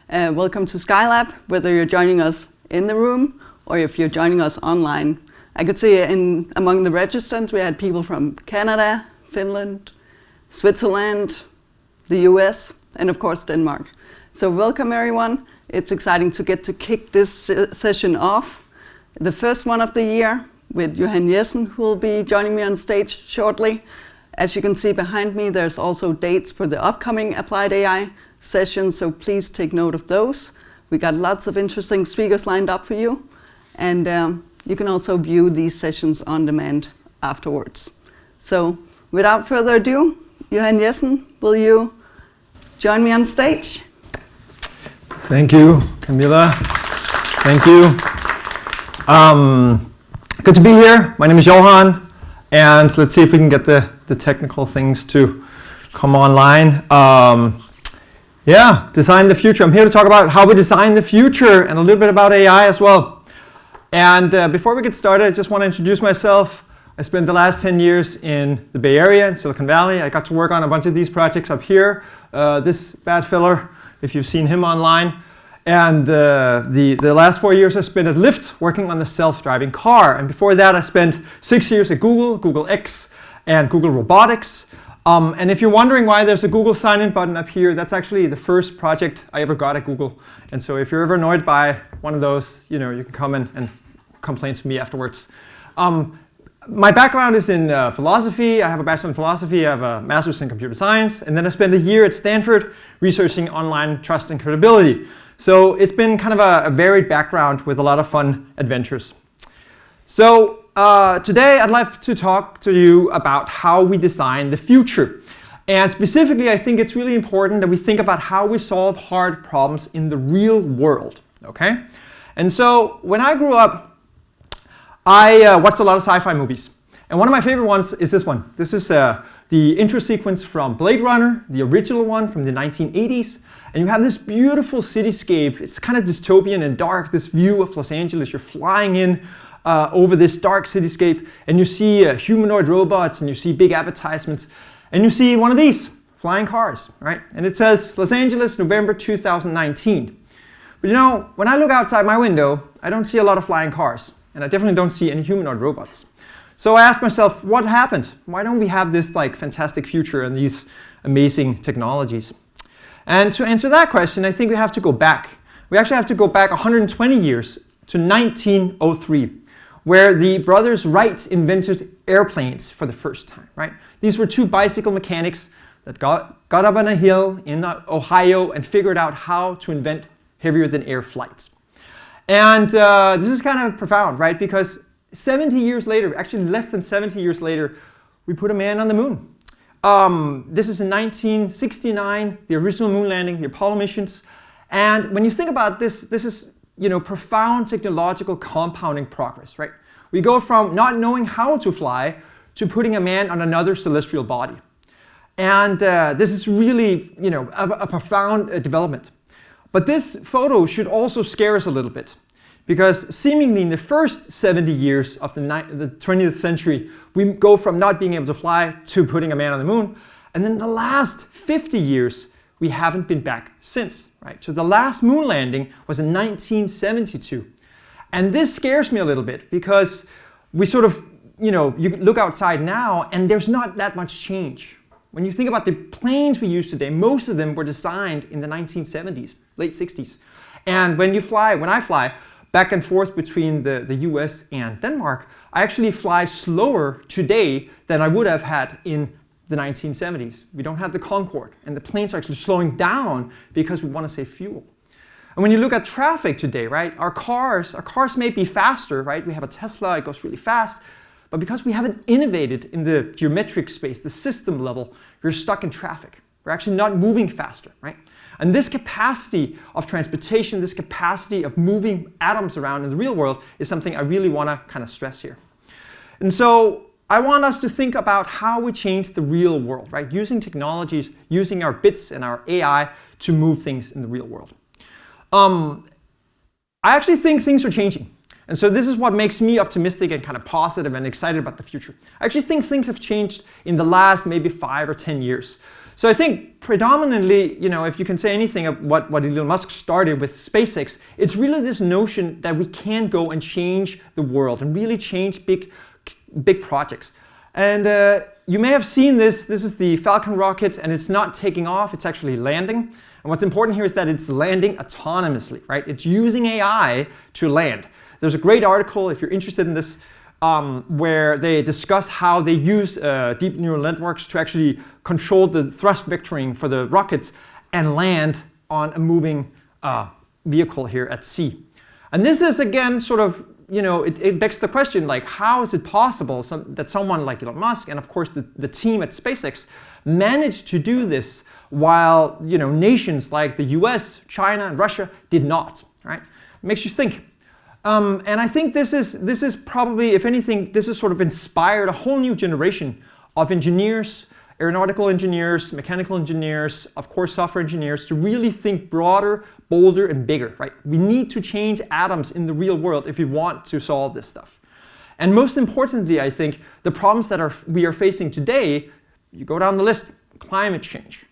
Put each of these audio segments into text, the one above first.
Welcome to Skylab, whether you're joining us in the room or if you're joining us online. I could see among the registrants we had people from Canada, Finland, Switzerland, the US, and of course Denmark. So welcome everyone. It's exciting to get to kick this session off. The first one of the year with Johan Jessen, who will be joining me on stage shortly. As you can see behind me, there's also dates for the upcoming Applied AI sessions, so please take note of those. We got lots of interesting speakers lined up for you, and you can also view these sessions on demand afterwards. So without further ado, Johan Jessen, will you join me on stage? Thank you, Camilla. Thank you. Good to be here. My name is Johan, and let's see if we can get the technical things to come online. Design the future. I'm here to talk about how we design the future and a little bit about AI as well. And before we get started, I just want to introduce myself. I spent the last 10 years in the Bay Area, in Silicon Valley. I got to work on a bunch of these projects up here. This bad filler, if you've seen him online. And the last 4 years I spent at Lyft working on the self-driving car. And before that I spent 6 years at Google, Google X, and Google Robotics. And if you're wondering why there's a Google sign-in button up here, that's actually the first project I ever got at Google. And so if you're ever annoyed by one of those, you can come and complain to me afterwards. My background is in philosophy. I have a bachelor in philosophy. I have a master's in computer science. And then I spent a year at Stanford researching online trust and credibility. So it's been kind of a varied background with a lot of fun adventures. So today I'd like to talk to you about how we design the future. And specifically, I think it's really important that we think about how we solve hard problems in the real world. Okay? And so when I grew up, I watched a lot of sci-fi movies. And one of my favorite ones is this one. This is the intro sequence from Blade Runner, the original one from the 1980s. And you have this beautiful cityscape. It's kind of dystopian and dark, this view of Los Angeles. You're flying in over this dark cityscape, and you see humanoid robots, and you see big advertisements, and you see one of these flying cars, right? And it says Los Angeles, November 2019. But when I look outside my window, I don't see a lot of flying cars, and I definitely don't see any humanoid robots. So I asked myself, what happened? Why don't we have this fantastic future and these amazing technologies? And to answer that question, I think we have to go back. We actually have to go back 120 years to 1903, where the brothers Wright invented airplanes for the first time, right? These were two bicycle mechanics that got up on a hill in Ohio and figured out how to invent heavier than air flights. And this is kind of profound, right? Because 70 years later, actually less than 70 years later, we put a man on the moon. This is in 1969, the original moon landing, the Apollo missions. And when you think about this, this is profound technological compounding progress, right? We go from not knowing how to fly to putting a man on another celestial body. And this is really, a profound development. But this photo should also scare us a little bit, because seemingly in the first 70 years of the 20th century, we go from not being able to fly to putting a man on the moon. And then the last 50 years, we haven't been back since, right? So the last moon landing was in 1972. And this scares me a little bit because we sort of, you look outside now and there's not that much change. When you think about the planes we use today, most of them were designed in the 1970s, late 60s. And when I fly back and forth between the US and Denmark, I actually fly slower today than I would have had in the 1970s. We don't have the Concorde, and the planes are actually slowing down because we want to save fuel. And when you look at traffic today, right, our cars may be faster, right? We have a Tesla, it goes really fast, but because we haven't innovated in the geometric space, the system level, you're stuck in traffic. We're actually not moving faster, right? And this capacity of transportation, this capacity of moving atoms around in the real world is something I really want to kind of stress here. And so I want us to think about how we change the real world, right? Using technologies, using our bits and our AI to move things in the real world. I actually think things are changing. And so this is what makes me optimistic and kind of positive and excited about the future. I actually think things have changed in the last maybe 5 or 10 years. So I think predominantly, if you can say anything of what Elon Musk started with SpaceX, it's really this notion that we can go and change the world and really change big projects. And you may have seen this. This is the Falcon rocket, and it's not taking off, it's actually landing. And what's important here is that it's landing autonomously, right? It's using AI to land. There's a great article, if you're interested in this, where they discuss how they use deep neural networks to actually control the thrust vectoring for the rockets and land on a moving vehicle here at sea. And this is, again, sort of, it begs the question, like, how is it possible that someone like Elon Musk and, of course, the team at SpaceX managed to do this while, nations like the US, China, and Russia did not, right? It makes you think. And I think this is probably, if anything, this has sort of inspired a whole new generation of engineers, aeronautical engineers, mechanical engineers, of course software engineers, to really think broader, bolder, and bigger, right? We need to change atoms in the real world if we want to solve this stuff. And most importantly, I think, the problems that we are facing today, you go down the list: climate change,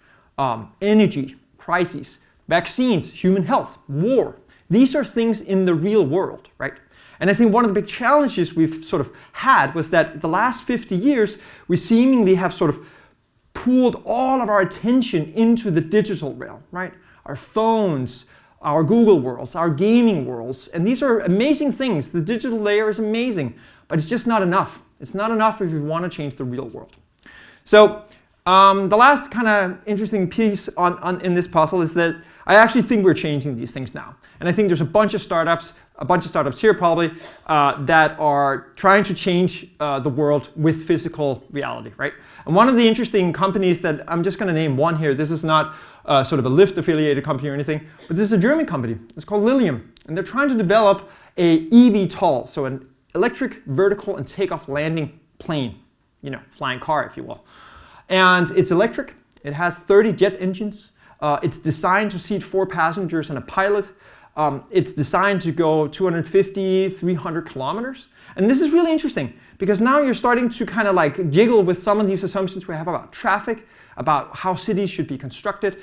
energy crises, vaccines, human health, war. These are things in the real world, right? And I think one of the big challenges we've sort of had was that the last 50 years, we seemingly have sort of pooled all of our attention into the digital realm, right? Our phones, our Google worlds, our gaming worlds. And these are amazing things. The digital layer is amazing, but it's just not enough. It's not enough if you want to change the real world. So the last kind of interesting piece in this puzzle is that I actually think we're changing these things now. And I think there's a bunch of startups here probably, that are trying to change the world with physical reality, right? And one of the interesting companies that I'm just going to name one here, this is not sort of a Lyft affiliated company or anything, but this is a German company. It's called Lilium. And they're trying to develop a eVTOL, so an electric vertical and takeoff landing plane, flying car, if you will. And it's electric. It has 30 jet engines. It's designed to seat 4 passengers and a pilot. It's designed to go 250, 300 kilometers. And this is really interesting because now you're starting to kind of like jiggle with some of these assumptions we have about traffic, about how cities should be constructed,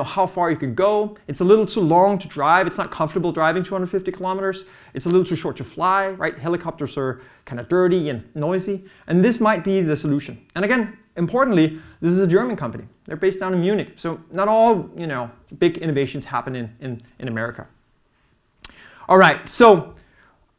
how far you can go. It's a little too long to drive. It's not comfortable driving 250 kilometers. It's a little too short to fly, right? Helicopters are kind of dirty and noisy. And this might be the solution. And again, importantly, this is a German company. They're based down in Munich. So not all, big innovations happen in America. All right, so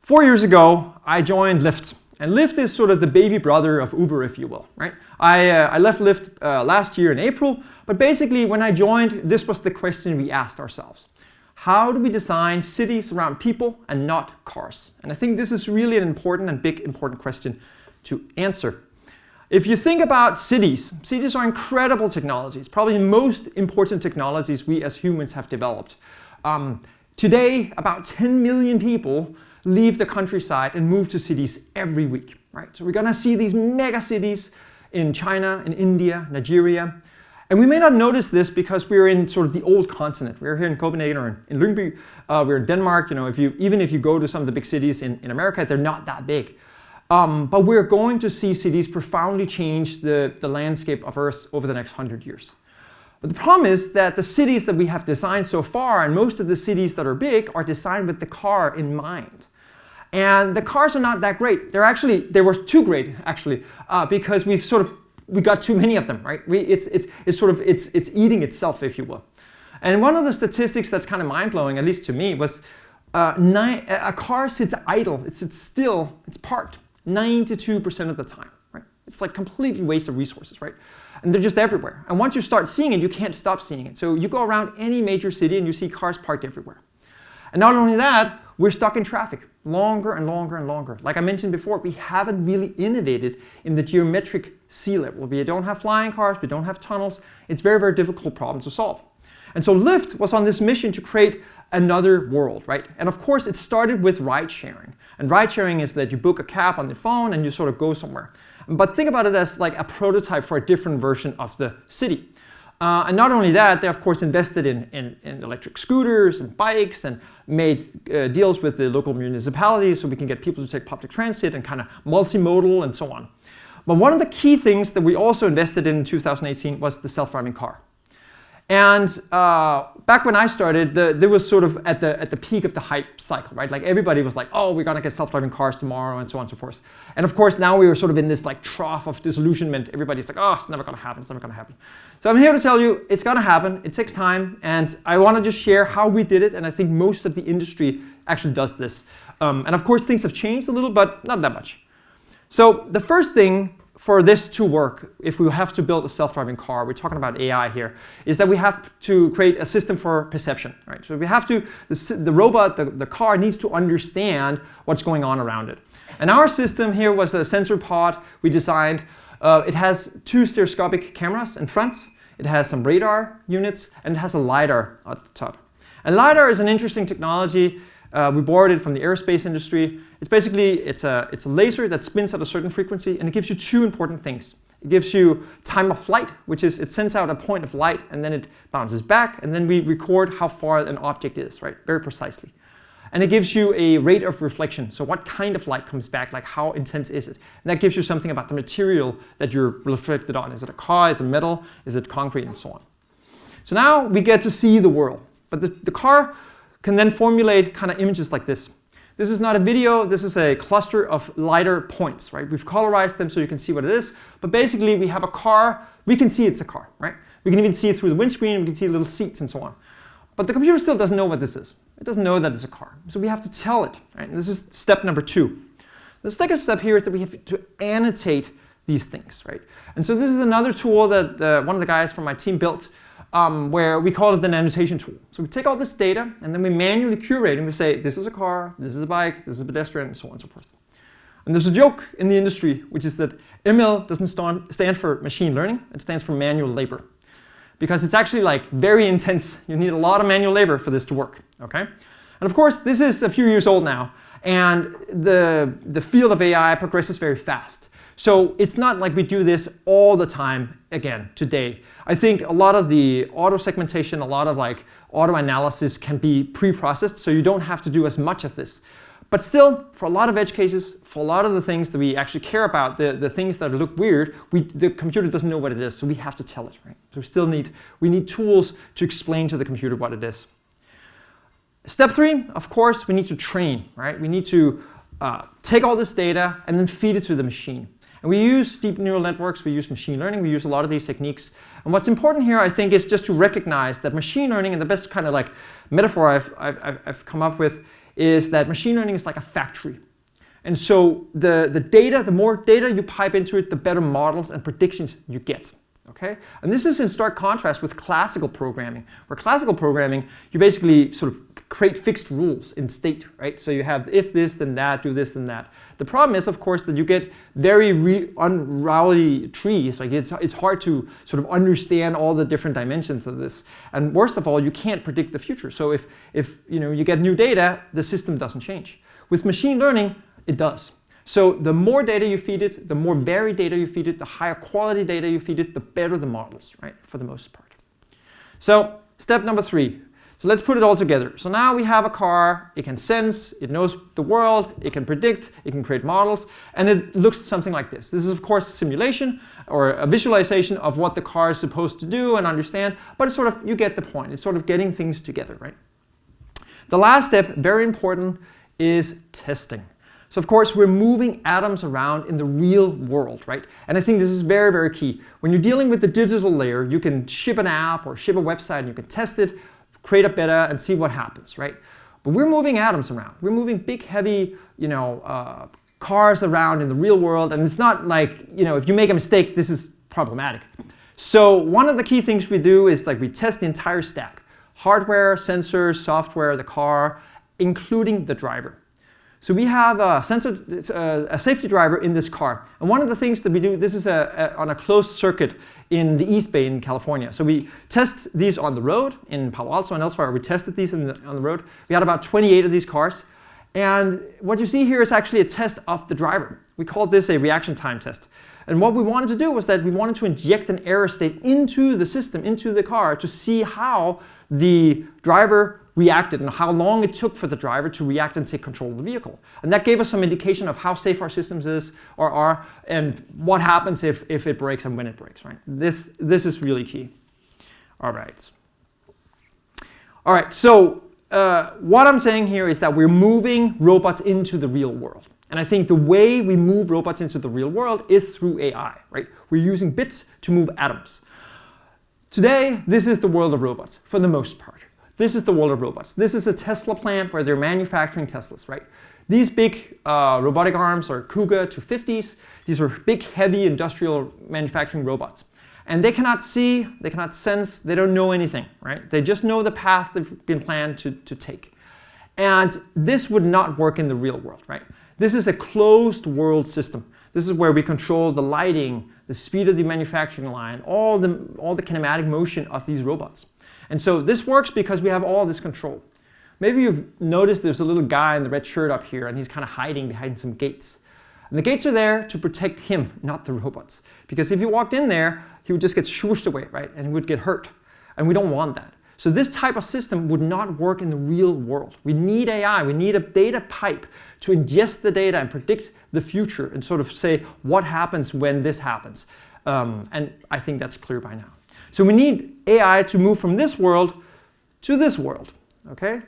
4 years ago, I joined Lyft. And Lyft is sort of the baby brother of Uber, if you will, right? I left Lyft last year in April, but basically when I joined, this was the question we asked ourselves. How do we design cities around people and not cars? And I think this is really an important and important question to answer. If you think about cities are incredible technologies, probably the most important technologies we as humans have developed. Today, about 10 million people leave the countryside and move to cities every week, right? So we're gonna see these mega cities in China, in India, Nigeria. And we may not notice this because we're in sort of the old continent. We're here in Copenhagen or in Lyngby. We're in Denmark. Even if you go to some of the big cities in America, they're not that big. But we're going to see cities profoundly change the landscape of Earth over the next 100 years. But the problem is that the cities that we have designed so far, and most of the cities that are big, are designed with the car in mind. And the cars are not that great. They were too great, actually, because we got too many of them, right? It's eating itself, if you will. And one of the statistics that's kind of mind-blowing, at least to me, was a car sits idle, it sits still, it's parked 92% of the time, right? It's like completely waste of resources, right? And they're just everywhere. And once you start seeing it, you can't stop seeing it. So you go around any major city and you see cars parked everywhere. And not only that, we're stuck in traffic longer and longer and longer. Like I mentioned before, we haven't really innovated in the geometric sea level. We don't have flying cars, we don't have tunnels. It's a very, very difficult problem to solve. And so Lyft was on this mission to create another world, right? And of course, it started with ride sharing. And ride sharing is that you book a cab on the phone and you sort of go somewhere. But think about it as like a prototype for a different version of the city. And not only that, they of course invested in electric scooters and bikes and made deals with the local municipalities so we can get people to take public transit and kind of multimodal and so on. But one of the key things that we also invested in 2018 was the self-driving car. And back when I started, there was sort of at the peak of the hype cycle, right? Like everybody was like, oh, we're gonna get self-driving cars tomorrow, and so on and so forth. And of course, now we were sort of in this like trough of disillusionment. Everybody's like, oh, it's never gonna happen, it's never gonna happen. So I'm here to tell you, it's gonna happen, it takes time, and I wanna just share how we did it, and I think most of the industry actually does this. And of course, things have changed a little, but not that much. So the first thing for this to work, if we have to build a self-driving car, we're talking about AI here, is that we have to create a system for perception, right? So we have to, the robot, the car needs to understand what's going on around it. And our system here was a sensor pod we designed. It has 2 stereoscopic cameras in front, it has some radar units, and it has a LiDAR at the top. And LiDAR is an interesting technology. We borrowed it from the aerospace industry. It's basically, it's a laser that spins at a certain frequency, and it gives you 2 important things. It gives you time of flight, which is it sends out a point of light, and then it bounces back, and then we record how far an object is, right, very precisely. And it gives you a rate of reflection, so what kind of light comes back, like how intense is it? And that gives you something about the material that you're reflected on. Is it a car, is it metal, is it concrete, and so on. So now we get to see the world, but the car can then formulate kind of images like this. This is not a video, this is a cluster of LiDAR points, right? We've colorized them so you can see what it is, but basically we have a car, we can see it's a car, right? We can even see it through the windscreen, we can see little seats and so on. But the computer still doesn't know what this is. It doesn't know that it's a car. So we have to tell it, right? And this is step number 2. The second step here is that we have to annotate these things, right? And so this is another tool that one of the guys from my team built, where we call it an annotation tool. So we take all this data and then we manually curate and we say, this is a car, this is a bike, this is a pedestrian, and so on and so forth. And there's a joke in the industry, which is that ML doesn't stand for machine learning, it stands for manual labor. Because it's actually like very intense. You need a lot of manual labor for this to work, okay? And of course, this is a few years old now, and the field of AI progresses very fast. So it's not like we do this all the time again today. I think a lot of the auto segmentation, a lot of like auto analysis can be pre-processed, so you don't have to do as much of this. But still, for a lot of edge cases, for a lot of the things that we actually care about, the things that look weird, the computer doesn't know what it is, so we have to tell it, right? So we need tools to explain to the computer what it is. Step 3, of course, we need to train, right? We need to take all this data and then feed it to the machine. And we use deep neural networks, we use machine learning, we use a lot of these techniques. And what's important here, I think, is just to recognize that machine learning, and the best kind of like metaphor I've come up with, is that machine learning is like a factory. And so the more data you pipe into it, the better models and predictions you get. Okay? And this is in stark contrast with classical programming, where classical programming, you basically sort of create fixed rules in state, right? So you have if this, then that, do this, then that. The problem is, of course, that you get very unravelly trees. Like it's hard to sort of understand all the different dimensions of this. And worst of all, you can't predict the future. So if you get new data, the system doesn't change. With machine learning, it does. So the more data you feed it, the more varied data you feed it, the higher quality data you feed it, the better the models, right? For the most part. So step number 3. So let's put it all together. So now we have a car, it can sense, it knows the world, it can predict, it can create models, and it looks something like this. This is of course a simulation or a visualization of what the car is supposed to do and understand, but it's sort of, you get the point. It's sort of getting things together, right? The last step, very important, is testing. So of course, we're moving atoms around in the real world, right? And I think this is very, very key. When you're dealing with the digital layer, you can ship an app or ship a website and you can test it, create a beta and see what happens, right? But we're moving atoms around. We're moving big, heavy, cars around in the real world. And it's not like, if you make a mistake, this is problematic. So one of the key things we do is like we test the entire stack. Hardware, sensors, software, the car, including the driver. So we have a safety driver in this car. And one of the things that we do, this is on a closed circuit in the East Bay in California. So we test these on the road in Palo Alto and elsewhere. We tested these on the road. We had about 28 of these cars. And what you see here is actually a test of the driver. We called this a reaction time test. And what we wanted to do was that we wanted to inject an error state into the system, into the car, to see how the driver reacted and how long it took for the driver to react and take control of the vehicle. And that gave us some indication of how safe our systems are and what happens if it breaks and when it breaks, right? This is really key. All right. All right, so what I'm saying here is that we're moving robots into the real world. And I think the way we move robots into the real world is through AI, right? We're using bits to move atoms. Today, this is the world of robots, for the most part. This is the world of robots. This is a Tesla plant where they're manufacturing Teslas, right? These big robotic arms are Kuga 250s. These are big, heavy industrial manufacturing robots. And they cannot see, they cannot sense, they don't know anything, right? They just know the path they've been planned to take. And this would not work in the real world, right? This is a closed world system. This is where we control the lighting, the speed of the manufacturing line, all the kinematic motion of these robots. And so this works because we have all this control. Maybe you've noticed there's a little guy in the red shirt up here and he's kind of hiding behind some gates. And the gates are there to protect him, not the robots. Because if you walked in there, he would just get swooshed away, right? And he would get hurt. And we don't want that. So this type of system would not work in the real world. We need AI. We need a data pipe to ingest the data and predict the future and sort of say what happens when this happens. And I think that's clear by now. So we need AI to move from this world to this world, okay?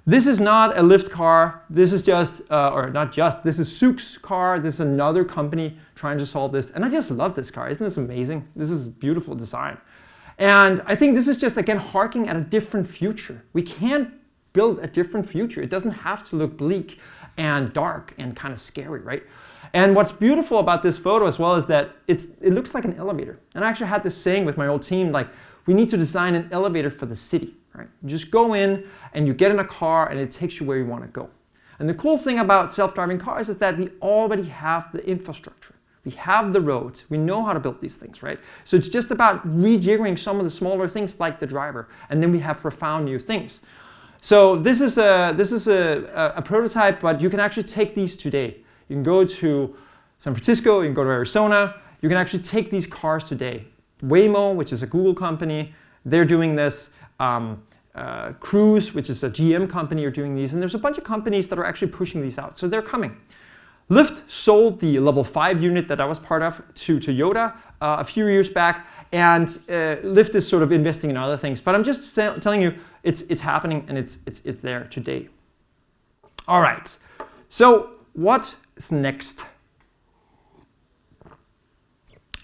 This is not a Lyft car. This is just, or not just, this is Sook's car. This is another company trying to solve this. And I just love this car. Isn't this amazing? This is beautiful design. And I think this is just, again, harking at a different future. We can't build a different future. It doesn't have to look bleak and dark and kind of scary, right? And what's beautiful about this photo as well is that it looks like an elevator. And I actually had this saying with my old team, like, we need to design an elevator for the city. Right? You just go in and you get in a car and it takes you where you want to go. And the cool thing about self-driving cars is that we already have the infrastructure. We have the roads. We know how to build these things, right? So it's just about rejiggering some of the smaller things like the driver. And then we have profound new things. So this is a prototype, but you can actually take these today. You can go to San Francisco, you can go to Arizona. You can actually take these cars today. Waymo, which is a Google company, they're doing this. Cruise, which is a GM company, are doing these. And there's a bunch of companies that are actually pushing these out. So they're coming. Lyft sold the level 5 unit that I was part of to Toyota a few years back. And Lyft is sort of investing in other things. But I'm just telling you, it's happening and it's there today. All right. So what's next?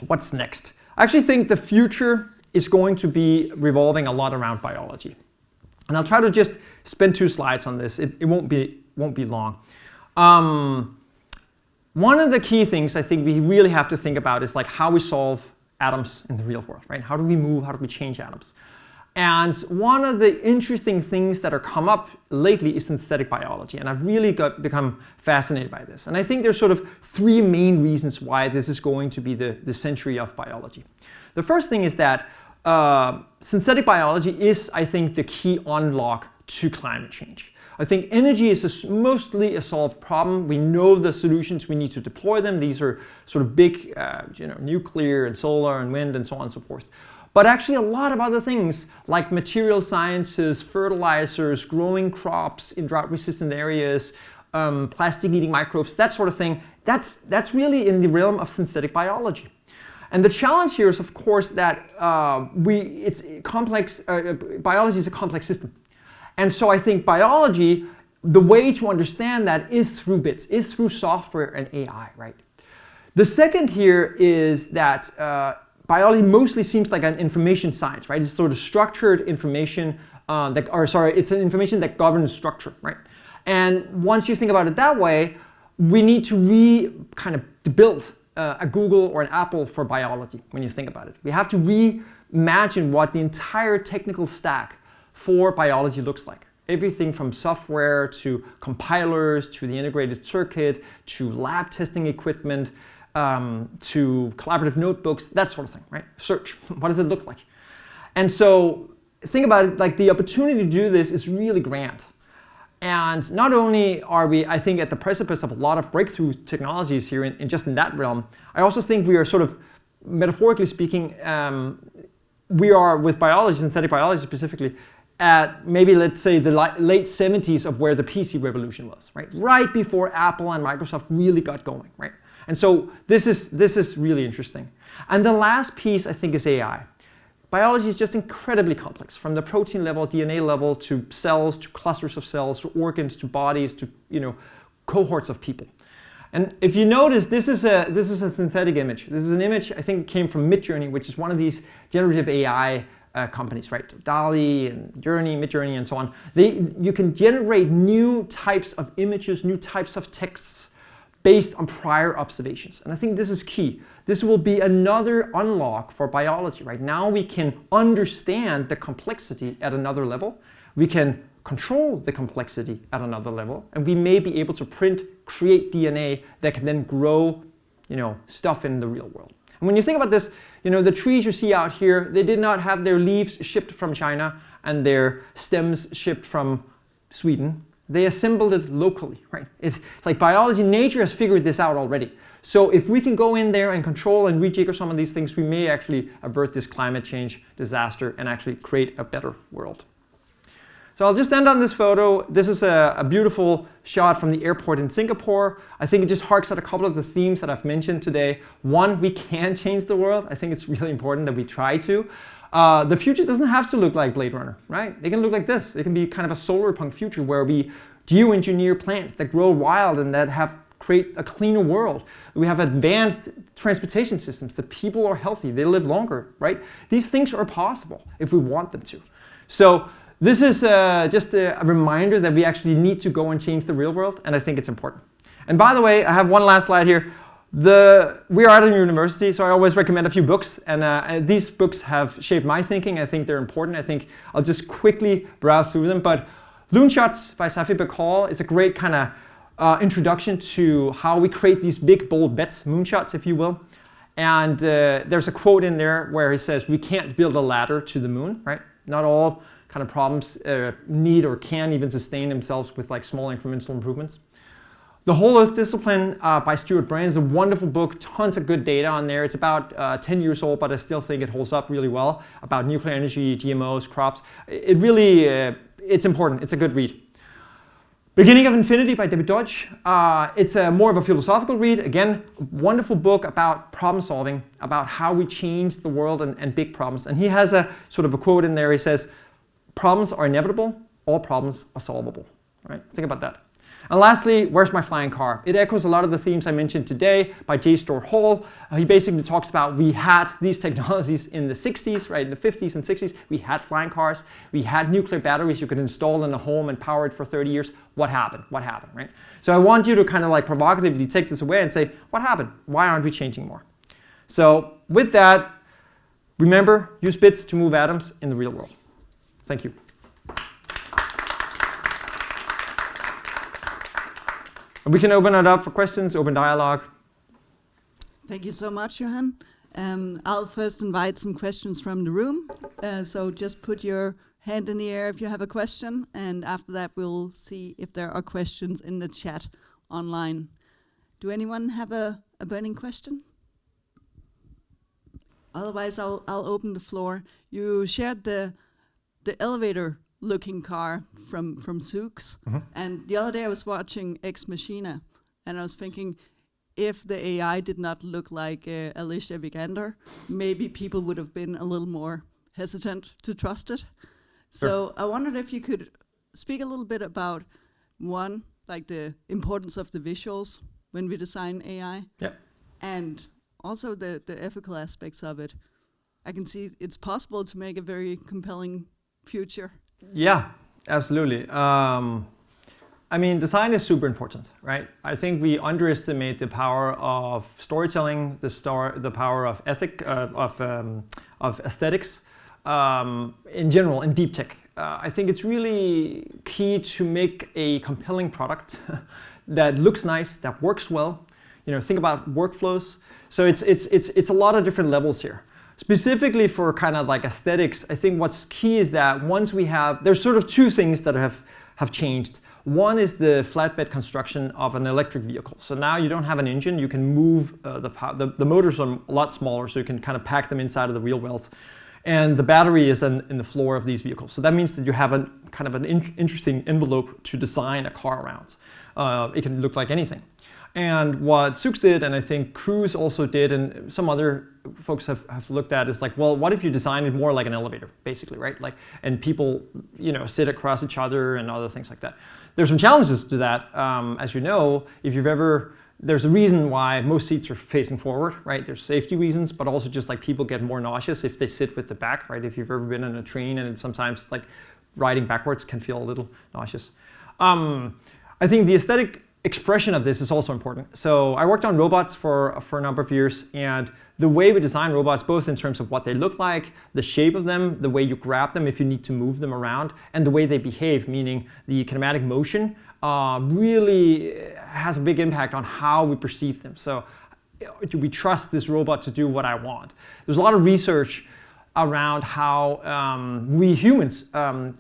What's next? I actually think the future is going to be revolving a lot around biology. And I'll try to just spend 2 slides on this. It won't be long. One of the key things I think we really have to think about is like how we solve atoms in the real world, right? How do we move? How do we change atoms? And one of the interesting things that are come up lately is synthetic biology. And I've really become fascinated by this. And I think there's sort of 3 main reasons why this is going to be the century of biology. The first thing is that synthetic biology is, I think, the key unlock to climate change. I think energy is mostly a solved problem. We know the solutions, we need to deploy them. These are sort of big, nuclear and solar and wind and so on and so forth. But actually a lot of other things like material sciences, fertilizers, growing crops in drought-resistant areas, plastic-eating microbes, that sort of thing, that's really in the realm of synthetic biology. And the challenge here is, of course, that biology is a complex system. And so I think biology, the way to understand that is through bits, is through software and AI, right? The second here is that biology mostly seems like an information science, right? It's sort of structured information, it's an information that governs structure, right? And once you think about it that way, we need to build a Google or an Apple for biology when you think about it. We have to reimagine what the entire technical stack for biology looks like. Everything from software to compilers to the integrated circuit to lab testing equipment to collaborative notebooks, that sort of thing, right? Search, what does it look like? And so think about it, like the opportunity to do this is really grand. And not only are we, I think, at the precipice of a lot of breakthrough technologies here in just in that realm, I also think we are sort of, metaphorically speaking, we are with biology, synthetic biology specifically, at maybe, let's say, the late 70s of where the PC revolution was, right? Right before Apple and Microsoft really got going, right? And so this is really interesting. And the last piece, I think, is AI. Biology is just incredibly complex, from the protein level, DNA level, to cells, to clusters of cells, to organs, to bodies, to cohorts of people. And if you notice, this is a synthetic image. This is an image, I think, came from Midjourney, which is one of these generative AI companies, right? DALL-E and Journey, Midjourney, and so on. You can generate new types of images, new types of texts based on prior observations. And I think this is key. This will be another unlock for biology, right? Now we can understand the complexity at another level. We can control the complexity at another level, and we may be able to create DNA that can then grow, stuff in the real world. And when you think about this, the trees you see out here, they did not have their leaves shipped from China and their stems shipped from Sweden. They assembled it locally, right? It's like biology, nature has figured this out already. So if we can go in there and control and rejigger some of these things, we may actually avert this climate change disaster and actually create a better world. So I'll just end on this photo. This is a beautiful shot from the airport in Singapore. I think it just harks at a couple of the themes that I've mentioned today. One, we can change the world. I think it's really important that we try to. The future doesn't have to look like Blade Runner, right? It can look like this. It can be kind of a solar punk future where we geoengineer plants that grow wild and that create a cleaner world. We have advanced transportation systems. The people are healthy. They live longer, right? These things are possible if we want them to. So this is just a reminder that we actually need to go and change the real world, and I think it's important. And by the way, I have one last slide here. We are at a university, so I always recommend a few books, and these books have shaped my thinking. I think they're important. I think I'll just quickly browse through them. But Loonshots by Safi Bahcall is a great kind of introduction to how we create these big, bold bets, moonshots, if you will. And there's a quote in there where he says, we can't build a ladder to the moon, right? Not all kind of problems need or can even sustain themselves with like small incremental improvements. The Whole Earth Discipline by Stuart Brand is a wonderful book, tons of good data on there. It's about 10 years old, but I still think it holds up really well, about nuclear energy, GMOs, crops. It really, it's important, it's a good read. Beginning of Infinity by David Deutsch. It's more of a philosophical read. Again, wonderful book about problem solving, about how we change the world and big problems. And he has a sort of a quote in there. He says, problems are inevitable, all problems are solvable. Right? Think about that. And lastly, Where's My Flying Car? It echoes a lot of the themes I mentioned today by J. Stuart Hall. He basically talks about we had these technologies in the 60s, right? In the 50s and 60s, we had flying cars. We had nuclear batteries you could install in a home and power it for 30 years. What happened? What happened, right? So I want you to kind of like provocatively take this away and say, what happened? Why aren't we changing more? So with that, remember, use bits to move atoms in the real world. Thank you. And we can open it up for questions, open dialogue. Thank you so much, Johan. I'll first invite some questions from the room. So just put your hand in the air if you have a question, and after that we'll see if there are questions in the chat online. Do anyone have a burning question? Otherwise, I'll open the floor. You shared the elevator-looking car from Zoox, and the other day I was watching Ex Machina, and I was thinking, if the AI did not look like Alicia Vikander, maybe people would have been a little more hesitant to trust it. So I wondered if you could speak a little bit about, one, like the importance of the visuals when we design AI, and also the ethical aspects of it. I can see it's possible to make a very compelling future. Yeah, absolutely. I mean, design is super important, right? I think we underestimate the power of storytelling, the power of of aesthetics, in general, in deep tech. I think it's really key to make a compelling product that looks nice, that works well. You know, think about workflows. So it's a lot of different levels here. Specifically for kind of like aesthetics, I think what's key is that once we have, there's sort of two things that have changed. One is the flatbed construction of an electric vehicle. So now you don't have an engine, you can move the motors are a lot smaller, so you can kind of pack them inside of the wheel wells. And the battery is in the floor of these vehicles. So that means that you have a kind of an interesting envelope to design a car around. It can look like anything. And what Zoox did, and I think Cruise also did, and some other folks have looked at, is like, well, what if you design it more like an elevator, basically, right? Like, and people, sit across each other and other things like that. There's some challenges to that, as you know. If you've ever, there's a reason why most seats are facing forward, right? There's safety reasons, but also just like people get more nauseous if they sit with the back, right? If you've ever been in a train and sometimes like riding backwards can feel a little nauseous. I think the aesthetic expression of this is also important. So I worked on robots for a number of years, and the way we design robots, both in terms of what they look like, the shape of them, the way you grab them if you need to move them around, and the way they behave, meaning the kinematic motion, really has a big impact on how we perceive them. So do we trust this robot to do what I want? There's a lot of research around how we humans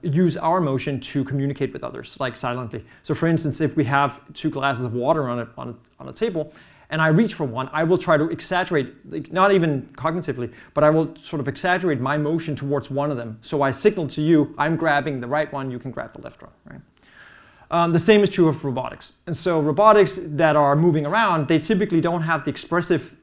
use our motion to communicate with others, like silently. So for instance, if we have 2 glasses of water on a table, and I reach for one, I will try to exaggerate, like, not even cognitively, but I will sort of exaggerate my motion towards one of them. So I signal to you, I'm grabbing the right one, you can grab the left one, right? The same is true of robotics. And so robotics that are moving around, they typically don't have the expressive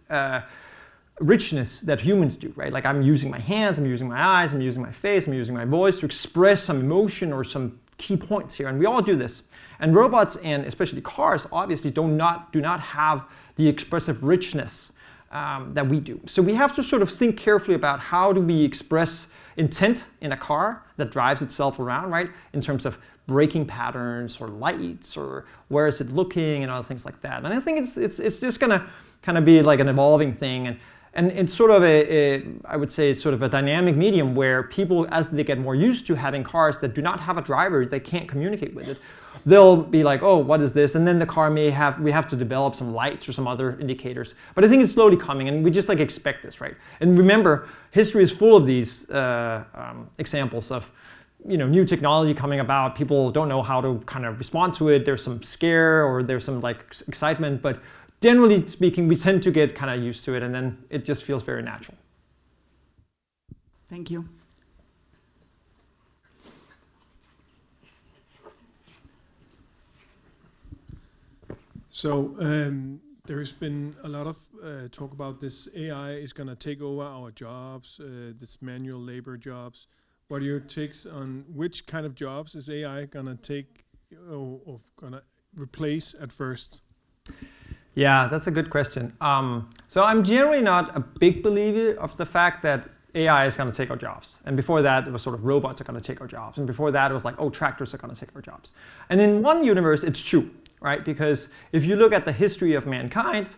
richness that humans do, right? Like, I'm using my hands, I'm using my eyes, I'm using my face, I'm using my voice to express some emotion or some key points here, and we all do this. And robots, and especially cars, obviously do not have the expressive richness that we do. So we have to sort of think carefully about how do we express intent in a car that drives itself around, right? In terms of braking patterns or lights or where is it looking and other things like that. And I think it's just gonna kind of be like an evolving thing. And it's sort of I would say it's sort of a dynamic medium where people, as they get more used to having cars that do not have a driver, they can't communicate with it, they'll be like, oh, what is this? And then the car we have to develop some lights or some other indicators. But I think it's slowly coming, and we just like expect this, right? And remember, history is full of these examples of new technology coming about. People don't know how to kind of respond to it. There's some scare or there's some like excitement, but generally speaking, we tend to get kind of used to it, and then it just feels very natural. Thank you. So there's been a lot of talk about this AI is going to take over our jobs, this manual labor jobs. What are your takes on which kind of jobs is AI going to take or going to replace at first? Yeah, that's a good question. So I'm generally not a big believer of the fact that AI is going to take our jobs. And before that, it was sort of robots are going to take our jobs. And before that, it was like, oh, tractors are going to take our jobs. And in one universe, it's true, right? Because if you look at the history of mankind,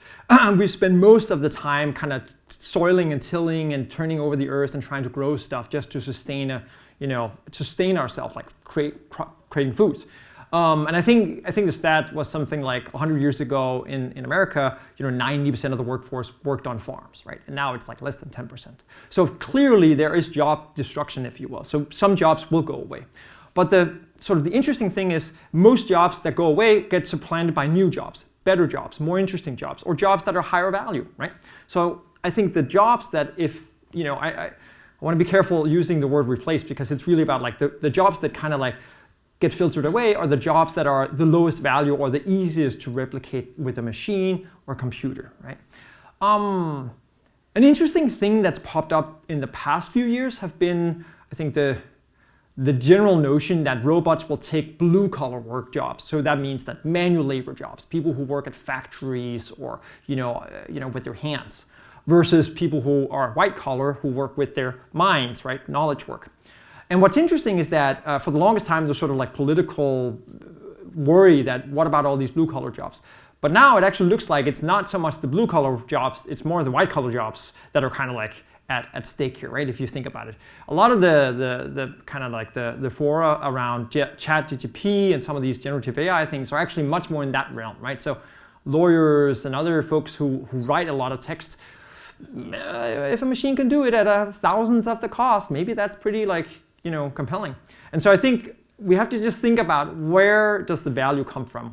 we spend most of the time kind of soiling and tilling and turning over the earth and trying to grow stuff just to sustain sustain ourselves, like creating foods. And I think the stat was something like 100 years ago in America, 90% of the workforce worked on farms, right? And now it's like less than 10%. So clearly there is job destruction, if you will. So some jobs will go away. But the interesting thing is most jobs that go away get supplanted by new jobs, better jobs, more interesting jobs, or jobs that are higher value, right? So I think the jobs that I want to be careful using the word replace, because it's really about like the jobs that kind of like get filtered away are the jobs that are the lowest value or the easiest to replicate with a machine or computer, right? An interesting thing that's popped up in the past few years have been, I think, the general notion that robots will take blue-collar work jobs. So that means that manual labor jobs, people who work at factories or with their hands, versus people who are white-collar who work with their minds, right? Knowledge work. And what's interesting is that for the longest time, there's sort of like political worry that what about all these blue-collar jobs? But now it actually looks like it's not so much the blue-collar jobs, it's more the white-collar jobs that are kind of like at stake here, right? If you think about it. A lot of the kind of like the fora around ChatGPT and some of these generative AI things are actually much more in that realm, right? So lawyers and other folks who write a lot of text, if a machine can do it at thousands of the cost, maybe that's pretty like compelling. And so I think we have to just think about where does the value come from?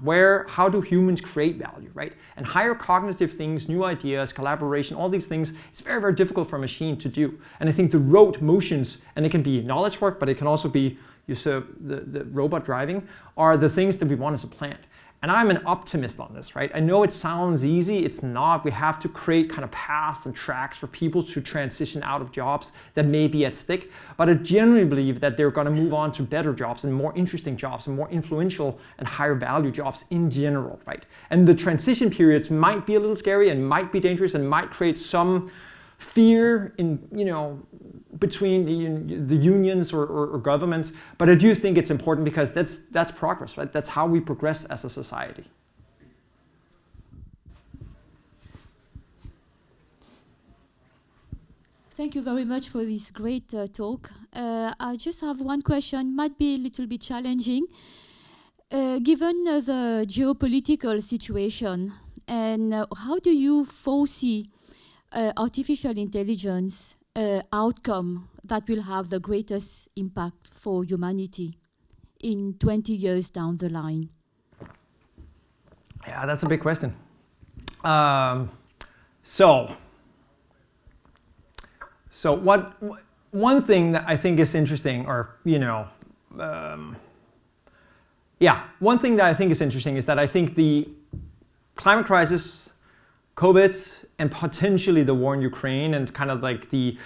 How do humans create value, right? And higher cognitive things, new ideas, collaboration, all these things, it's very, very difficult for a machine to do. And I think the rote motions, and it can be knowledge work, but it can also be the robot driving, are the things that we want as a plant. And I'm an optimist on this, right? I know it sounds easy, it's not. We have to create kind of paths and tracks for people to transition out of jobs that may be at stake. But I genuinely believe that they're gonna move on to better jobs and more interesting jobs and more influential and higher value jobs in general, right? And the transition periods might be a little scary and might be dangerous and might create some fear in, between the unions or governments, but I do think it's important because that's progress, right? That's how we progress as a society. Thank you very much for this great talk. I just have one question, might be a little bit challenging. Given the geopolitical situation, and how do you foresee artificial intelligence outcome that will have the greatest impact for humanity in 20 years down the line? Yeah, that's a big question. So one thing that I think is interesting, one thing that I think is interesting is that I think the climate crisis, COVID, and potentially the war in Ukraine and kind of like the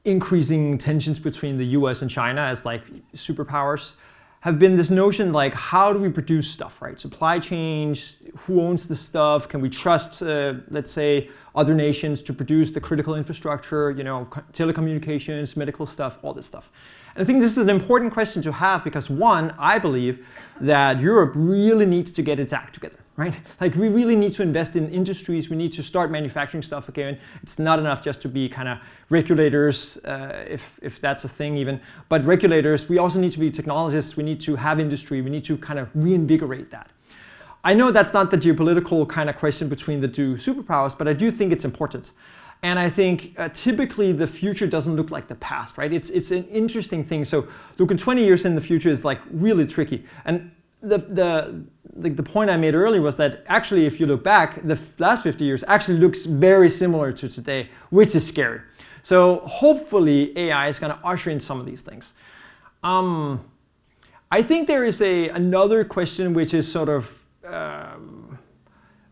increasing tensions between the US and China as like superpowers have been this notion like, how do we produce stuff, right? Supply chains, who owns the stuff? Can we trust, let's say, other nations to produce the critical infrastructure, telecommunications, medical stuff, all this stuff. And I think this is an important question to have because one, I believe that Europe really needs to get its act together, right? Like we really need to invest in industries. We need to start manufacturing stuff again. It's not enough just to be kind of regulators, if that's a thing even, but regulators. We also need to be technologists. We need to have industry. We need to kind of reinvigorate that. I know that's not the geopolitical kind of question between the two superpowers, but I do think it's important. And I think typically the future doesn't look like the past, right? It's an interesting thing. So looking 20 years in the future is like really tricky. And the point I made earlier was that actually if you look back, the last 50 years actually looks very similar to today, which is scary. So hopefully AI is going to usher in some of these things. I think there is another question which is sort of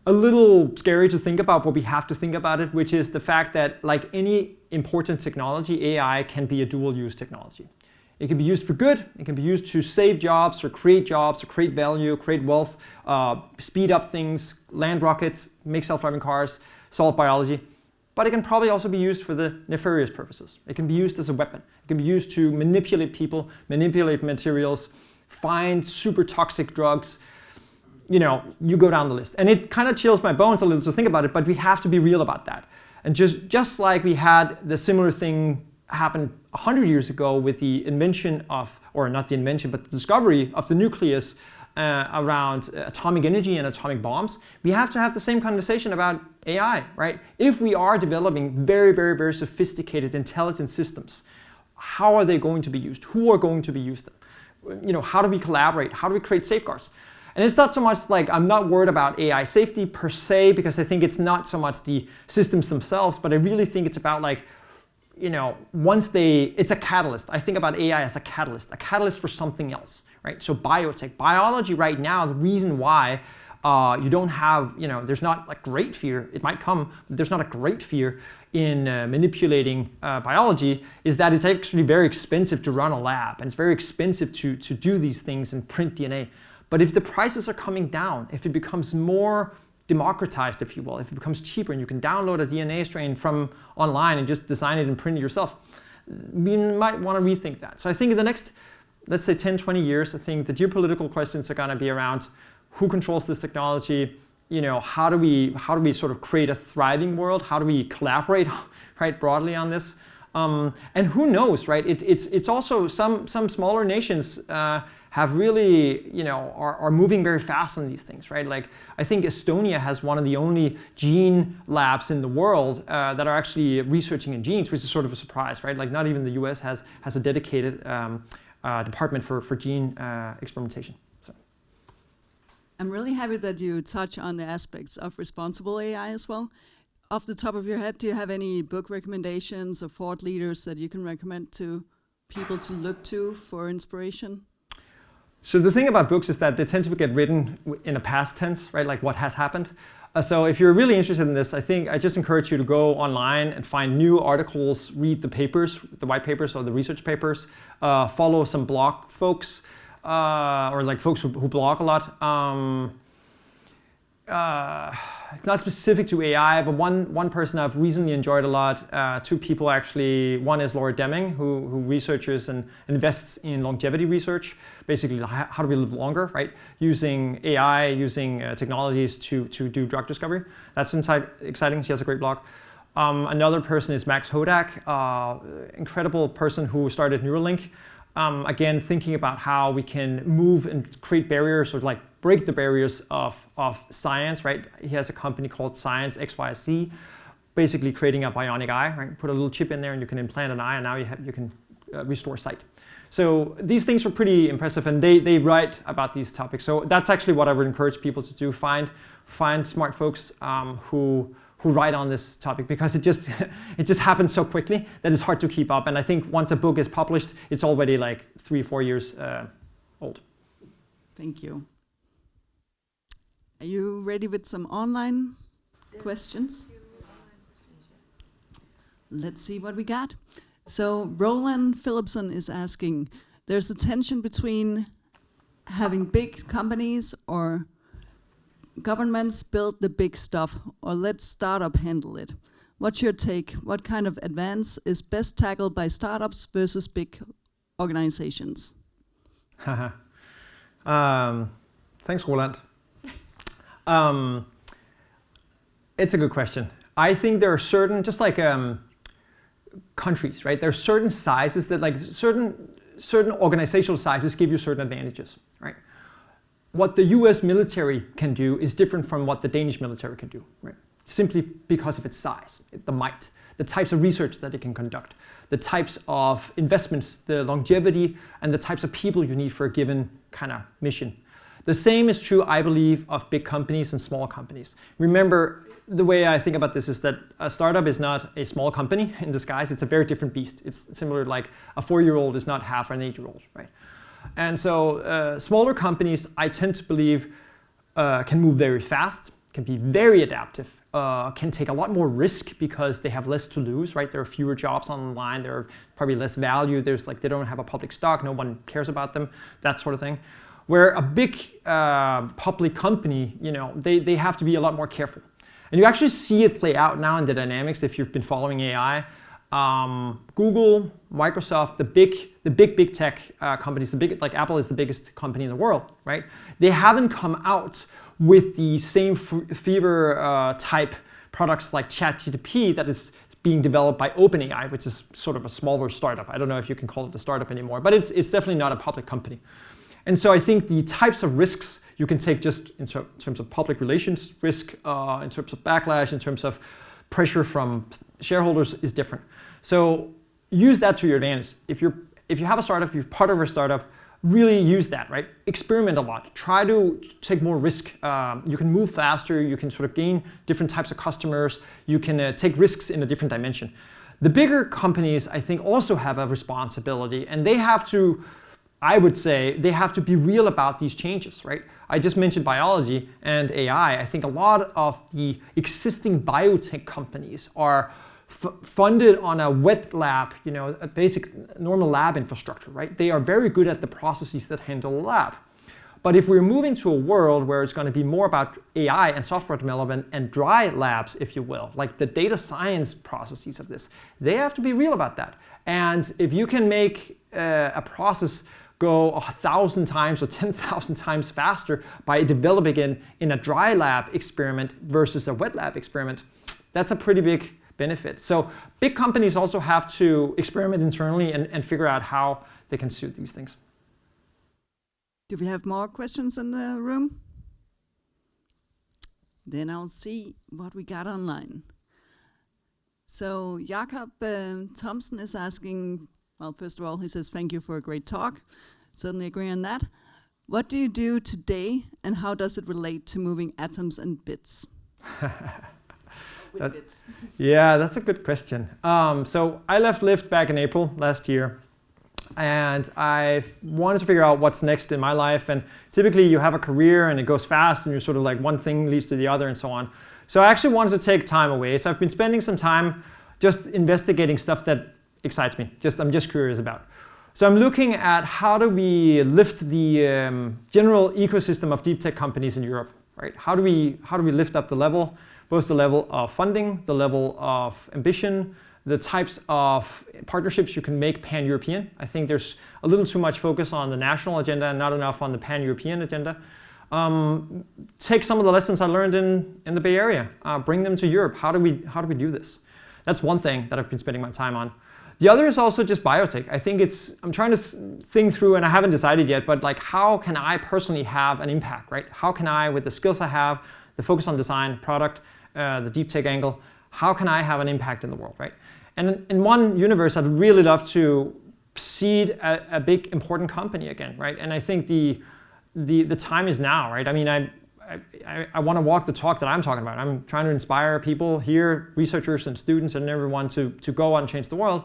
a little scary to think about, but we have to think about it, which is the fact that like any important technology, AI can be a dual-use technology. It can be used for good, it can be used to save jobs or create value, create wealth, speed up things, land rockets, make self-driving cars, solve biology. But it can probably also be used for the nefarious purposes. It can be used as a weapon. It can be used to manipulate people, manipulate materials, find super toxic drugs. You go down the list. And it kind of chills my bones a little to think about it, but we have to be real about that. And just like we had the similar thing happen 100 years ago with the invention of, or not the invention, but the discovery of the nucleus around atomic energy and atomic bombs, we have to have the same conversation about AI, right? If we are developing very, very, very sophisticated intelligent systems, how are they going to be used? Who are going to be used? How do we collaborate? How do we create safeguards? And it's not so much like I'm not worried about AI safety per se, because I think it's not so much the systems themselves, but I really think it's about like, it's a catalyst. I think about AI as a catalyst for something else, right? So biotech, biology right now, the reason why you don't have, there's not a great fear, it might come, but there's not a great fear in manipulating biology is that it's actually very expensive to run a lab and it's very expensive to do these things and print DNA. But if the prices are coming down, if it becomes more democratized, if you will, if it becomes cheaper and you can download a DNA strain from online and just design it and print it yourself, we might want to rethink that. So I think in the next, let's say 10, 20 years, I think the geopolitical questions are going to be around who controls this technology, how do we sort of create a thriving world? How do we collaborate, right, broadly on this? And who knows, right? It's also some smaller nations have really, are moving very fast on these things, right? Like, I think Estonia has one of the only gene labs in the world that are actually researching in genes, which is sort of a surprise, right? Like, not even the US has a dedicated department for gene experimentation. So. I'm really happy that you touch on the aspects of responsible AI as well. Off the top of your head, do you have any book recommendations or thought leaders that you can recommend to people to look to for inspiration? So the thing about books is that they tend to get written in a past tense, right? Like what has happened. So if you're really interested in this, I just encourage you to go online and find new articles, read the papers, the white papers or the research papers, follow some blog folks, or like folks who blog a lot. It's not specific to AI, but one person I've recently enjoyed a lot, two people actually. One is Laura Deming, who researches and invests in longevity research, basically how do we live longer, right? Using AI, using technologies to do drug discovery. That's exciting. She has a great blog. Another person is Max Hodak, incredible person who started Neuralink. Again, thinking about how we can move and create barriers or like break the barriers of science, right? He has a company called Science XYZ, basically creating a bionic eye, right? Put a little chip in there and you can implant an eye and now you can restore sight. So these things are pretty impressive and they write about these topics. So that's actually what I would encourage people to do. Find smart folks who write on this topic because it just happens so quickly that it's hard to keep up. And I think once a book is published, it's already like 3-4 years old. Thank you. Are you ready with some online questions? Let's see what we got. So Roland Philipson is asking, there's a tension between having big companies or governments build the big stuff or let startup handle it. What's your take? What kind of advance is best tackled by startups versus big organizations? Thanks, Roland. It's a good question. I think there are certain, just like countries, right? There are certain sizes that, like certain organizational sizes give you certain advantages, right? What the US military can do is different from what the Danish military can do, right? Simply because of its size, the might, the types of research that it can conduct, the types of investments, the longevity, and the types of people you need for a given kind of mission. The same is true, I believe, of big companies and small companies. Remember, the way I think about this is that a startup is not a small company in disguise. It's a very different beast. It's similar, like a 4-year-old is not half an 8-year-old, right? And so smaller companies, I tend to believe, can move very fast, can be very adaptive, can take a lot more risk because they have less to lose, right? There are fewer jobs online, there are probably less value, there's like they don't have a public stock, no one cares about them, that sort of thing. Where a big public company, you know, they have to be a lot more careful. And you actually see it play out now in the dynamics if you've been following AI. Google, Microsoft, the big tech companies, like Apple is the biggest company in the world, right? They haven't come out with the same fever type products like ChatGPT that is being developed by OpenAI, which is sort of a smaller startup. I don't know if you can call it a startup anymore, but it's definitely not a public company. And so I think the types of risks you can take just in terms of public relations risk, in terms of backlash, in terms of pressure from shareholders is different. So use that to your advantage. If you have a startup, if you're part of a startup, really use that, right? Experiment a lot. Try to take more risk. You can move faster. You can sort of gain different types of customers. You can take risks in a different dimension. The bigger companies, I think, also have a responsibility, and they have to, I would say, they have to be real about these changes, right? I just mentioned biology and AI. I think a lot of the existing biotech companies are funded on a wet lab, you know, a basic normal lab infrastructure, right? They are very good at the processes that handle a lab. But if we're moving to a world where it's going to be more about AI and software development and dry labs, if you will, like the data science processes of this, they have to be real about that. And if you can make a process go 1,000 times or 10,000 times faster by developing it in a dry lab experiment versus a wet lab experiment, that's a pretty big benefit. So big companies also have to experiment internally and figure out how they can suit these things. Do we have more questions in the room? Then I'll see what we got online. So Jakob Thompson is asking, Well, first of all, he says thank you for a great talk. Certainly agree on that. What do you do today, and how does it relate to moving atoms and bits? Bits. Yeah, that's a good question. So I left Lyft back in April last year, and I wanted to figure out what's next in my life. And typically you have a career and it goes fast and you're sort of like one thing leads to the other and so on. So I actually wanted to take time away. So I've been spending some time just investigating stuff that excites me, I'm just curious about. So I'm looking at how do we lift the general ecosystem of deep tech companies in Europe, right? How do we lift up the level, both the level of funding, the level of ambition, the types of partnerships you can make pan-European. I think there's a little too much focus on the national agenda and not enough on the pan-European agenda. Take some of the lessons I learned in the Bay Area, bring them to Europe. How do we do this? That's one thing that I've been spending my time on. The other is also just biotech. I think I'm trying to think through, and I haven't decided yet, but like how can I personally have an impact, right? How can I, with the skills I have, the focus on design, product, the deep tech angle, how can I have an impact in the world, right? And in one universe, I'd really love to seed a big important company again, right? And I think the time is now, right? I mean, I want to walk the talk that I'm talking about. I'm trying to inspire people here, researchers and students and everyone to go out and change the world.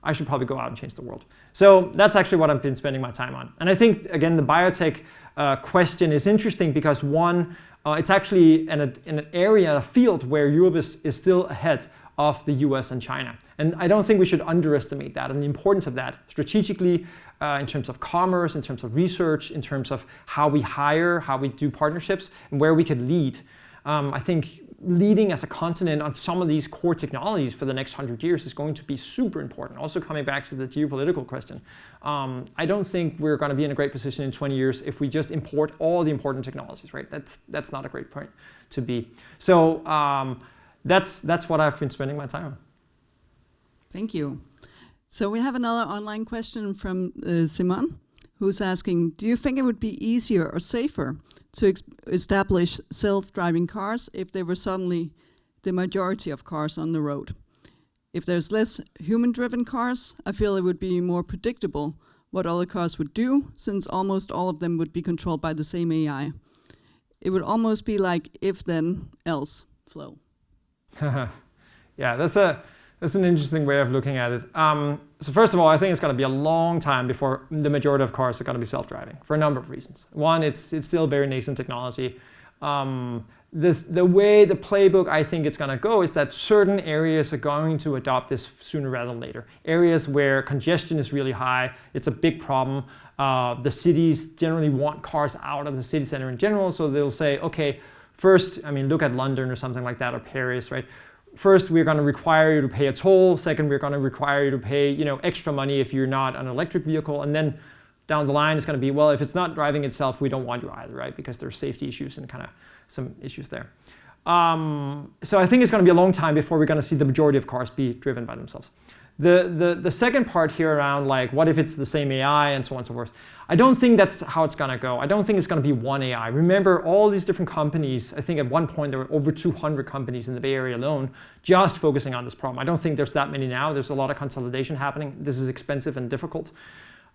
I should probably go out and change the world. So that's actually what I've been spending my time on. And I think, again, the biotech question is interesting because one, it's actually in an area, a field where Europe is still ahead of the US and China. And I don't think we should underestimate that and the importance of that strategically in terms of commerce, in terms of research, in terms of how we hire, how we do partnerships, and where we could lead. I think leading as a continent on some of these core technologies for the next 100 years is going to be super important. Also coming back to the geopolitical question, I don't think we're going to be in a great position in 20 years if we just import all the important technologies, right? That's not a great point to be. So that's what I've been spending my time on. Thank you. So we have another online question from Simon, who's asking, do you think it would be easier or safer to establish self-driving cars if there were suddenly the majority of cars on the road? If there's less human-driven cars, I feel it would be more predictable what other cars would do, since almost all of them would be controlled by the same AI. It would almost be like if then else flow. Yeah, that's an interesting way of looking at it. So first of all, I think it's going to be a long time before the majority of cars are going to be self-driving for a number of reasons. One, it's still very nascent technology. The way the playbook I think it's going to go is that certain areas are going to adopt this sooner rather than later. Areas where congestion is really high, it's a big problem. The cities generally want cars out of the city center in general, so they'll say, okay, first, I mean, look at London or something like that, or Paris, right? First, we're going to require you to pay a toll. Second, we're going to require you to pay, extra money if you're not an electric vehicle. And then down the line, it's going to be, well, if it's not driving itself, we don't want you either, right? Because there's safety issues and kind of some issues there. So I think it's going to be a long time before we're going to see the majority of cars be driven by themselves. The second part here around, like, what if it's the same AI and so on and so forth, I don't think that's how it's going to go. I don't think it's going to be one AI. Remember, all these different companies, I think at one point there were over 200 companies in the Bay Area alone just focusing on this problem. I don't think there's that many now. There's a lot of consolidation happening. This is expensive and difficult.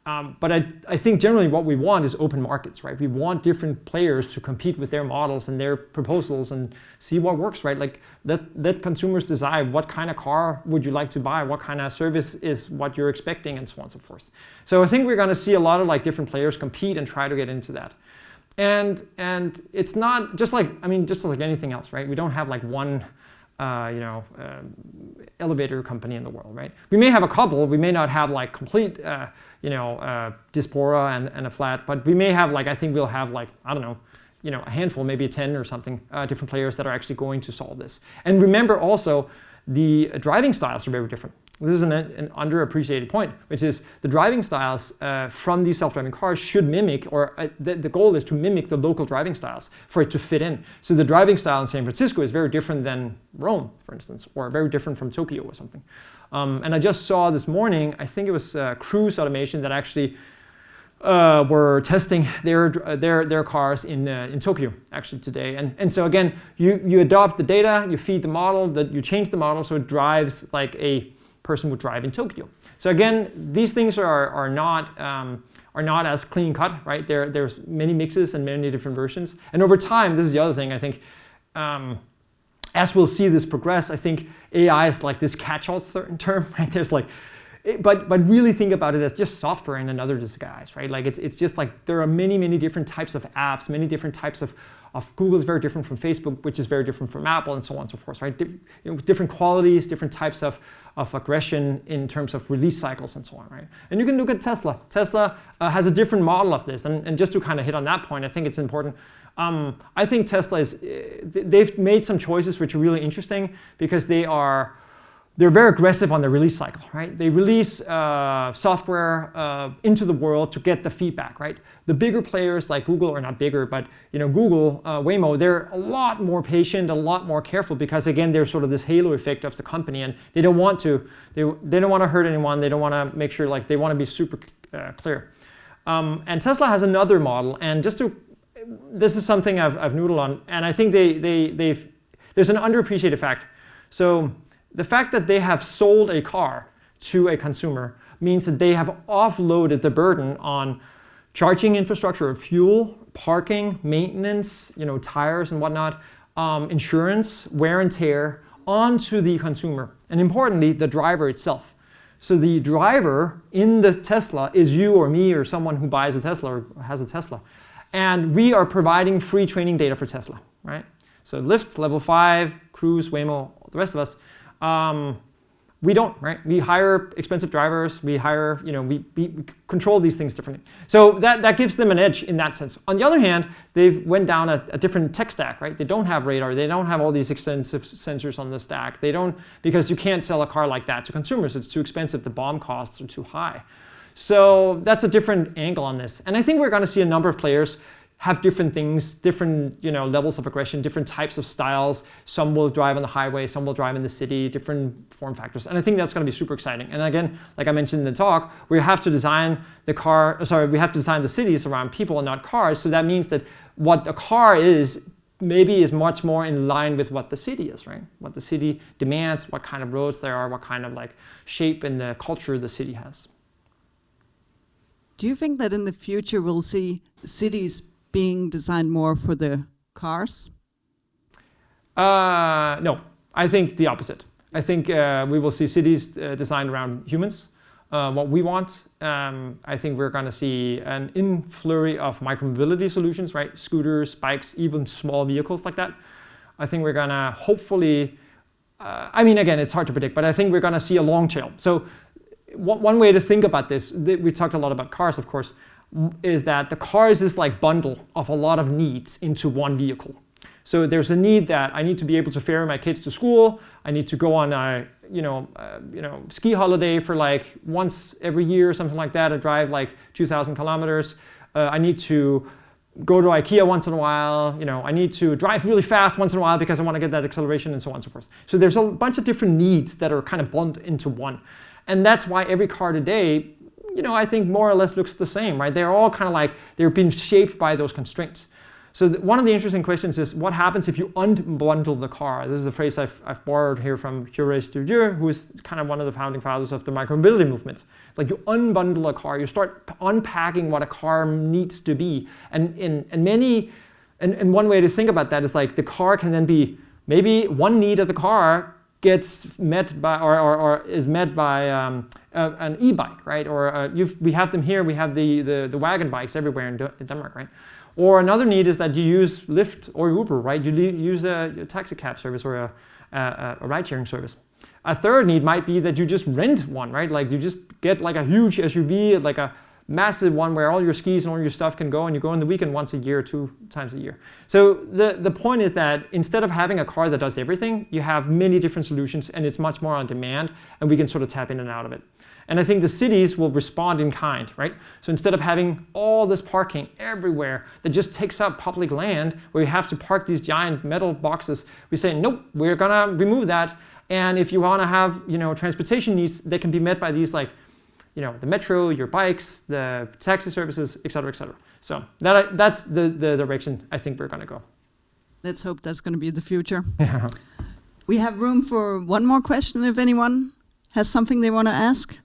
But I think generally what we want is open markets, right? We want different players to compete with their models and their proposals and see what works, right? Like let consumers decide what kind of car would you like to buy, what kind of service is what you're expecting, and so on and so forth. So I think we're going to see a lot of like different players compete and try to get into that. And it's not just like anything else, right? We don't have like one elevator company in the world, right? We may have a couple. We may not have like complete, diaspora and a flat, but we may have like, I think we'll have like, I don't know, a handful, maybe 10 or something, different players that are actually going to solve this. And remember also, the driving styles are very different. This is an underappreciated point, which is the driving styles from these self-driving cars should mimic, or the goal is to mimic the local driving styles for it to fit in. So the driving style in San Francisco is very different than Rome, for instance, or very different from Tokyo or something. And I just saw this morning, I think it was Cruise Automation that actually were testing their cars in Tokyo actually today. And so again, you adopt the data, you feed the model, you change the model so it drives like a person would drive in Tokyo. So again, these things are not as clean cut, right? There's many mixes and many different versions. And over time, this is the other thing I think, as we'll see this progress, I think AI is like this catch-all term, right? There's like, but really think about it as just software in another disguise, right? Like it's just like there are many different types of apps, many different types of Google is very different from Facebook, which is very different from Apple, and so on and so forth, right? Different qualities, different types of aggression in terms of release cycles and so on, right? And you can look at Tesla. Tesla has a different model of this, and just to kind of hit on that point, I think it's important. I think Tesla they've made some choices which are really interesting because they're very aggressive on the release cycle, right? They release software into the world to get the feedback, right? The bigger players like Google, or not bigger, but Google, Waymo, they're a lot more patient, a lot more careful because again, they're sort of this halo effect of the company, and they don't want to hurt anyone. They don't want to make sure, like, they want to be super clear. And Tesla has another model, and this is something I've noodled on, and I think there's an underappreciated fact. So the fact that they have sold a car to a consumer means that they have offloaded the burden on charging infrastructure of fuel, parking, maintenance, tires and whatnot, insurance, wear and tear, onto the consumer. And importantly, the driver itself. So the driver in the Tesla is you or me or someone who buys a Tesla or has a Tesla. And we are providing free training data for Tesla, right? So Lyft, Level 5, Cruise, Waymo, the rest of us, we don't, right? We hire expensive drivers. We hire, we control these things differently. So that gives them an edge in that sense. On the other hand, they've went down a different tech stack, right? They don't have radar. They don't have all these extensive sensors on the stack. They don't, because you can't sell a car like that to consumers. It's too expensive. The BOM costs are too high. So that's a different angle on this. And I think we're going to see a number of players have different things, different levels of aggression, different types of styles. Some will drive on the highway, some will drive in the city, different form factors. And I think that's going to be super exciting. And again, like I mentioned in the talk, we have to design the cities around people and not cars. So that means that what a car is maybe is much more in line with what the city is, right? What the city demands, what kind of roads there are, what kind of like shape and the culture the city has. Do you think that in the future we'll see cities being designed more for the cars? No, I think the opposite. I think we will see cities designed around humans, what we want. I think we're going to see an influrry of micromobility solutions, right? Scooters, bikes, even small vehicles like that. I think we're going to hopefully, again, it's hard to predict, but I think we're going to see a long tail. So one way to think about this, we talked a lot about cars, of course, is that the car is this like bundle of a lot of needs into one vehicle. So there's a need that I need to be able to ferry my kids to school. I need to go on a ski holiday for like once every year or something like that. I drive like 2,000 kilometers. I need to go to IKEA once in a while. I need to drive really fast once in a while because I want to get that acceleration and so on and so forth. So there's a bunch of different needs that are kind of bundled into one. And that's why every car today, I think more or less looks the same, right? They're all kind of like, they're being shaped by those constraints. So one of the interesting questions is, what happens if you unbundle the car? This is a phrase I've borrowed here from Horace Dudieu, who is kind of one of the founding fathers of the micromobility movement. Like you unbundle a car, you start unpacking what a car needs to be. And one way to think about that is like the car can then be, maybe one need of the car gets met by or is met by an e-bike, right? Or we have them here. We have the wagon bikes everywhere in Denmark, right? Or another need is that you use Lyft or Uber, right? You use a taxi cab service or a ride-sharing service. A third need might be that you just rent one, right? Like you just get like a huge SUV, like a massive one where all your skis and all your stuff can go, and you go on the weekend once a year, 2 times a year. So the point is that instead of having a car that does everything, you have many different solutions, and it's much more on demand, and we can sort of tap in and out of it. And I think the cities will respond in kind, right? So instead of having all this parking everywhere that just takes up public land where you have to park these giant metal boxes, we say, nope, we're gonna remove that. And if you wanna have, transportation needs, they can be met by these like, the metro, your bikes, the taxi services, et cetera, et cetera. So that's the direction I think we're going to go. Let's hope that's going to be the future. We have room for one more question if anyone has something they want to ask?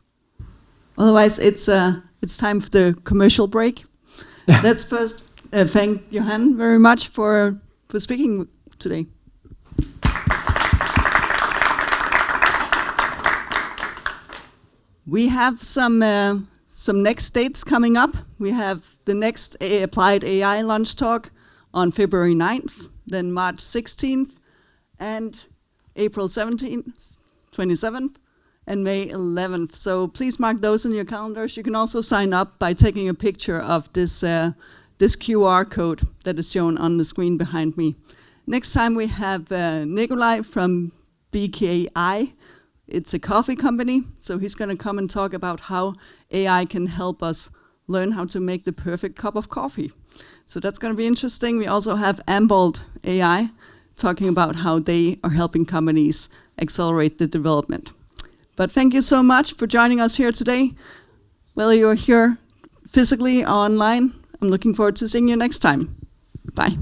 Otherwise, it's time for the commercial break. Let's first thank Johan very much for speaking today. We have some next dates coming up. We have the next Applied AI Launch Talk on February 9th, then March 16th, and April 17th, 27th, and May 11th. So please mark those in your calendars. You can also sign up by taking a picture of this QR code that is shown on the screen behind me. Next time we have Nikolai from BKI. It's a coffee company, so he's going to come and talk about how AI can help us learn how to make the perfect cup of coffee. So that's going to be interesting. We also have Ambold AI talking about how they are helping companies accelerate the development. But thank you so much for joining us here today. Whether you're here physically or online, I'm looking forward to seeing you next time. Bye.